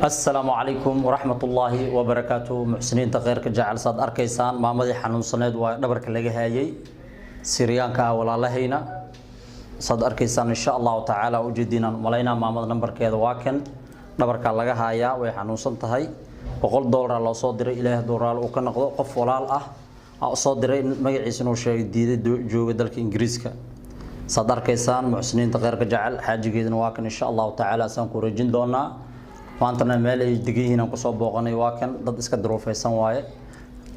السلام عليكم ورحمة الله وبركاته محسنين تغير كجعل صاد أركيسان ما مدي حنون صناد ودبرك اللي هاي سيريان كا ولا لهينا صاد أركيسان إن شاء الله تعالى وجدينا ملاينا ما مد نمبر كذا واكن دبرك اللي هاي وحنون صنتهاي وقول دولار الله صادر إله دولار وكان قف ولا صادر مجلس نوشة جديدة جو دلك إنجليزك صاد أركيسان محسنين تغير كجعل حاجة جديدة واكن إن شاء الله تعالى سنكون رجندونا maantana meel ay degan yihiin aan ku soo booqanay waa kan dad iska daroofaysan waaye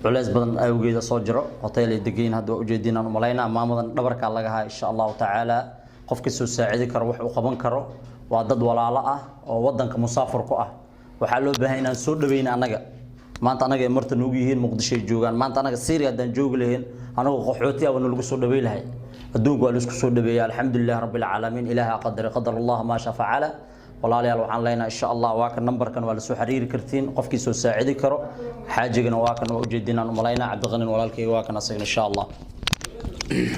culays badan awgeeda soo jiro hotel ay degan yihiin hadda u jeedinaan malaynaa maamadan dhabarka laga haa insha Allah taala qofka soo saacidi karo wax uu qaban karo waa dad walaalo ah oo wadanka musaafir ku ah waxa loo baahan inaan soo dhaweyn anaga maanta anaga martan ugu yihiin muqdisho joogan maanta anaga Syria dan joog leeyin anagu qaxooti ah lagu soo dhaweey lahay adduunka waa la isku soo dhaweeyay alxamdulillah rabbil alamin ilaaha qadar Allah ma sha fa'ala walaalayaal waxaan leenahay insha Allah waa kan numberkan waa la soo xiriiri kartiin qofkii soo saacidi karo xaajigana waa kan u jeedinaan malaynaa Cabdiqani walaalkay waa kan asagna insha Allah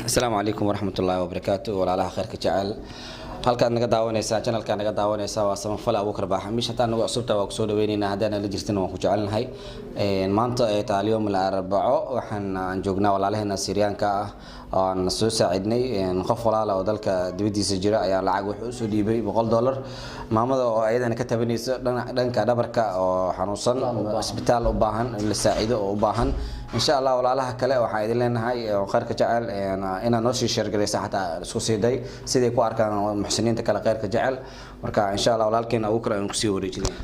Assalamu alaykum warahmatullahi wabarakatuh walaalaha khayrka jecel halkaan naga daawanaysaa channelka naga daawanaysaa waa Samafal Abuukar Baaxamish hataan nagu cusubta waa ku soo dhaweynayna hadana la jirtin waan ku jecelnahay maanta ay tahay yawm al-arbaco waxaan joognaa walaalaheena Syrianka ah aan soo saacidnay qof walaal oo dalka dibadiisa jira ayaa lacag wuxuu soo dhiibay $100 maamada oo ayadana ka tabanaysa dhanka dhabarka oo xanuunsan isbitaal u baahan in la saacido oo u baahan insha Allah walaalaha kale waxaan idin leenahay khayrka jecel inaan noo sii share gareysa xataa isku siiday sidii ku arkaan muxsiniinta kale khayrka jecel marka insha Allah walaalkeena ugu kala ku sii wareejinay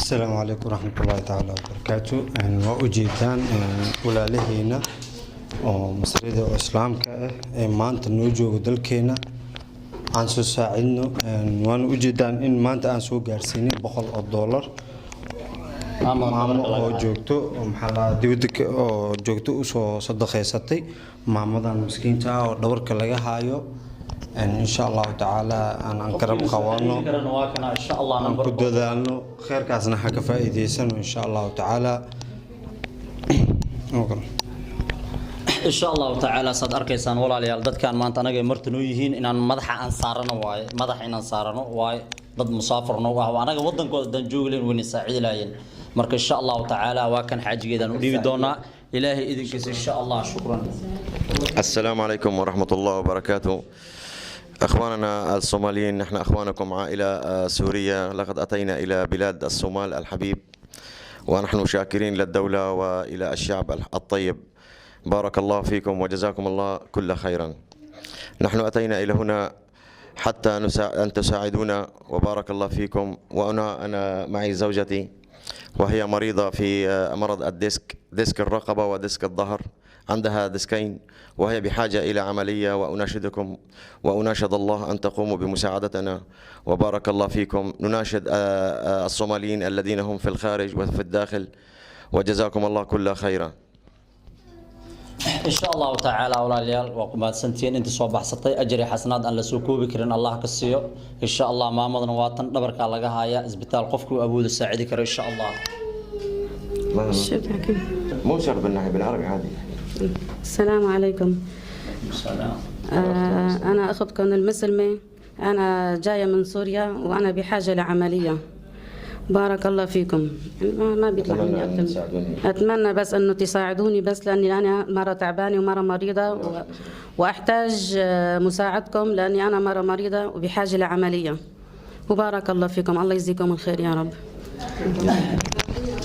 السلام عليكم ورحمة الله تعالى وبركاته وأجيبان ولاالهينا ومسرية الإسلام كمانت نوجو دلكينا عن ساعدنا وأنا أجيبان إن مانت عن سوق جارسيني $100 ماما جوجتو محلا ديودك جوجتو وسو صدقة ستي ماما ذا مسكين تا ودور كلاجا هايو إن شاء الله تعالى أنا أنكرم قوانو إن شاء الله نقول ذلنا خير كاسنا حق فائدة سن إن شاء الله تعالى إن شاء الله تعالى صد أركيسان ولا ليال ضد كان ما أنت أنا جاي مرتنويهين إن أنا مدح أنصارنا واي مدح إن أنصارنا واي ضد مسافرنا وأنا جا وطن كود دنجولين ونساعد لاين مرك إن شاء الله تعالى وكان حاجة جدا ودي بدونا إلهي إذن كيس إن شاء الله شكرا السلام عليكم ورحمة الله وبركاته أخواننا الصوماليين نحن أخوانكم عائلة سورية لقد أتينا إلى بلاد الصومال الحبيب ونحن شاكرين للدولة وإلى الشعب الطيب بارك الله فيكم وجزاكم الله كل خيرا نحن أتينا إلى هنا حتى أن تساعدونا وبارك الله فيكم أنا معي زوجتي وهي مريضة في مرض ديسك الرقبة وديسك الظهر عندها ديسكين وهي بحاجة إلى عملية وأناشدكم وأناشد الله أن تقوموا بمساعدتنا وبارك الله فيكم نناشد الصوماليين الذين هم في الخارج وفي الداخل وجزاكم الله كل خيرا إن شاء الله تعالى ولا ليال وقمات سنتين أنت صباح سطي أجري حسنات أن لسوكو بكرن الله كسيو إن شاء الله ما مضن واتن دبرك على جهايا إسبتال قفكو أبو السعيد كر إن شاء الله مو شرط بالناحية بالعربي عادي السلام عليكم أنا أختكم المسلمة أنا جاية من سوريا وأنا بحاجة لعملية بارك الله فيكم ما بيطلع مني أكثر أتمنى بس أنه تساعدوني بس لأني أنا مرة تعبانة ومرة مريضة وأحتاج مساعدكم لأني أنا مرة مريضة وبحاجة لعملية وبارك الله فيكم الله يجزيكم الخير يا رب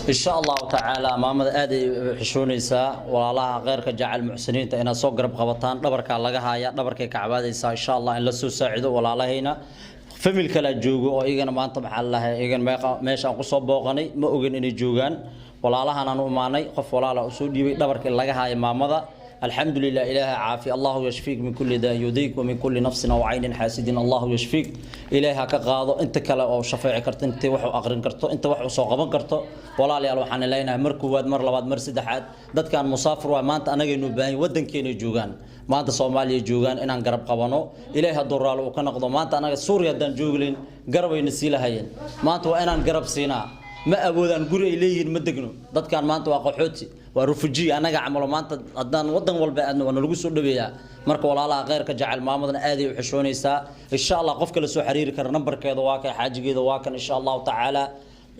إن شاء الله تعالى ما مد آدي حشونيسا ولا الله غير كجعل محسنين تأنا صوق رب قبطان دبرك على جهايا دبرك كعبادة إن شاء الله إن لسه ساعده ولا الله هنا فمل كلا جوجو أو إيجان ما أنت بحال الله إيجان ما ماشي أقول صوب بوغني ما أوجن إني جوجان ولا الله أنا نؤمني خف ولا الله أسود دبرك على جهايا ما مضى الحمد لله إله عافي الله يشفيك من كل داء يوديك ومن كل نفس أو عين حاسد الله يشفيك إلهك كقاضي أنت كلا أو شفيع كرت أنت وحو أقرن كرتو أنت وحو صاغبن كرتو ولا لي الله حنا لينا مركواد مر لباد مرسد حد دد كان مسافر وما أنت أنا جينو باهي ودن كينو جوجان ما أنت صومالي جوجان إن قرب قبنو إله الدرال وكنقض ما أنت أنا سوريا دن جوجلين قرب ينسيله هين ما أنت وأنا قرب سينا ما أبوذ أن قري إليه المدقنو دد كان ما أنت واقع حوتي ورفجي أنا عملوا ما أنت أدان ودن والبعد ونلقوا سود بيا marka walaalaha khayrka jecel maamadan aad ay u xishoonaysaa insha Allah qofka la soo xiriiri kara nambarkeeda waa ka xaajigeeda waa kan insha Allah taala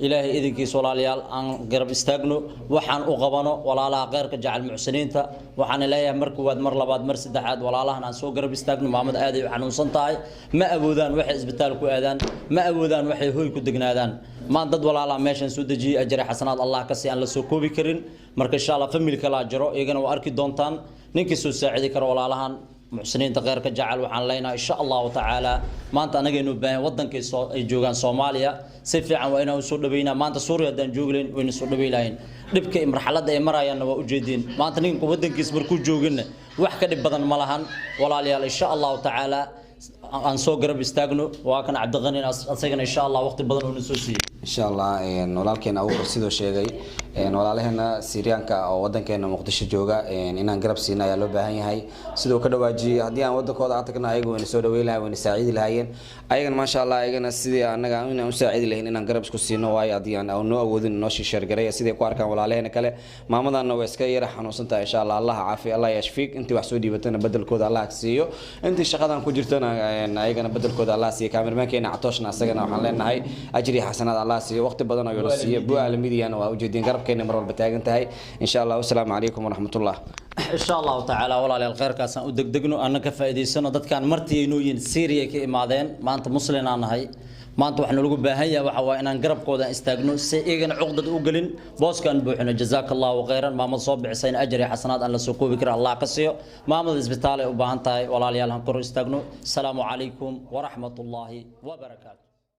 ilaahay idinkiisa walaalayaal aan garab istaagno waxaan u qabano walaalaha khayrka jecel muxsiniinta waxaan leeyahay markii waad mar labaad mar saddexaad walaalahan aan soo garab istaagno maamada aad ay u xanuunsan tahay ma awoodaan waxay isbitaal ku aadaan ma awoodaan waxay hooy ku degnaadaan ma dad walaalaha meeshan soo dajiyay ajri xasanaad Allah ka si aan la soo koobi karin marka insha Allah family kala jiro iyagana waa arki doontaan ninkii soo saacidi karo walaalahan muxsiniinta khayrka jecel waxaan leenahay insha Allah taala maanta anageenu baahan wadankii soo ay joogan Soomaaliya si fiican waa inaan soo dhaweynaa maanta Suuriya hadaan joogleen wayna soo dhaweeyeen dhibka iyo marxaladda ay marayaan waa u jeedin maanta ninka wadankiis markuu joogina wax ka dhib badan ma lahan walaalayaal insha Allah taala aan soo garab istaagno waa kan Cabdiqani asagana insha Allah waqti badan oo soo siiyay insha Allah walaalkeen Abu Bakr sidoo sheegay walaalaheena Syrianka oo wadankeena Muqdisho jooga inaan garab siino ayaa loo baahan yahay sidoo ka dhawaajiyay hadii aan wadankooda tagna ayagu way soo dhaweey lahaayeen way saacidi lahaayeen ayagana ma sha Allah ayagana sidii anaga inaan u saacidi lahayn inaan garab isku siino waay hadii aan noo awoodin noo shishar garay sidii ku arkaan walaalaheena kale maamadana way iska yara xanuunsantahay insha Allah Allah caafiyo Allah yashfiik intii wax soo dhiibatana badalkooda Allah ka siiyo intii shaqadan ku jirtana ayagana badalkooda Allah siiyo kaamirmaankeena Catoshna asagana waxaan leenahay ajri xasanaad Allah siiyo waqti badan oo siiyo buu aalamidiyan waa u jeedin garabkeena mar walba taagan tahay insha Allah wassalaamu alaykum wa rahmatullah insha Allah taala walaalayaal khayrkaas aan u degdegno aan ka faa'iideysano dadkan martii ay nooyin Syria ka imaadeen maanta muslimin aan nahay maanta waxaan lagu baahan yahay waxa waa inaan garabkooda istaagno si iyagana cuqdad u galin booskan buuxino jazaakallahu khayran maamad soo bixisay ajri xasanaad aan la soo koobi karo Allah ka siiyo maamada isbitaal ay u baahan tahay walaalayaal aan kor istaagno assalaamu alaykum wa rahmatullahi wa barakaatuh